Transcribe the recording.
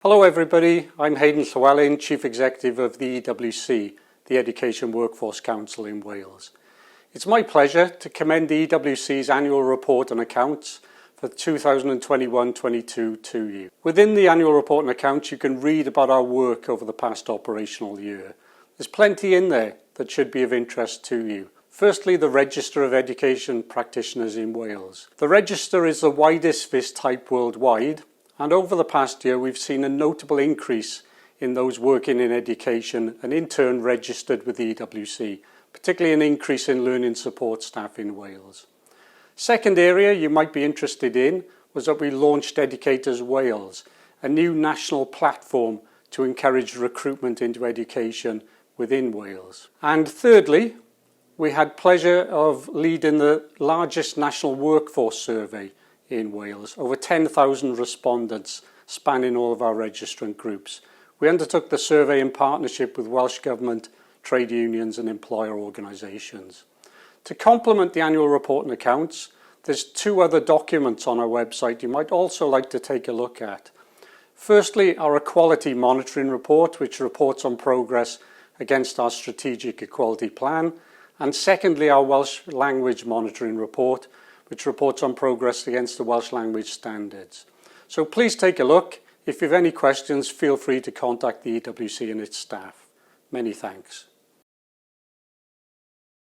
Hello everybody, I'm Hayden Llewellyn, Chief Executive of the EWC, the Education Workforce Council in Wales. It's my pleasure to commend the EWC's annual report and accounts for 2021-22 to you. Within the annual report and accounts you can read about our work over the past operational year. There's plenty in there that should be of interest to you. Firstly, the Register of Education Practitioners in Wales. The register is the widest of its type worldwide, and over the past year we've seen a notable increase in those working in education and in turn registered with the EWC, particularly an increase in learning support staff in Wales. Second area you might be interested in was that we launched Educators Wales, a new national platform to encourage recruitment into education within Wales. And thirdly, we had pleasure of leading the largest national workforce survey in Wales, over 10,000 respondents spanning all of our registrant groups. We undertook the survey in partnership with Welsh Government, trade unions and employer organisations. To complement the annual report and accounts, there's two other documents on our website you might also like to take a look at. Firstly, our Equality Monitoring Report, which reports on progress against our Strategic Equality Plan, and secondly, our Welsh Language Monitoring Report, which reports on progress against the Welsh language standards. So please take a look. If you have any questions, feel free to contact the EWC and its staff. Many thanks.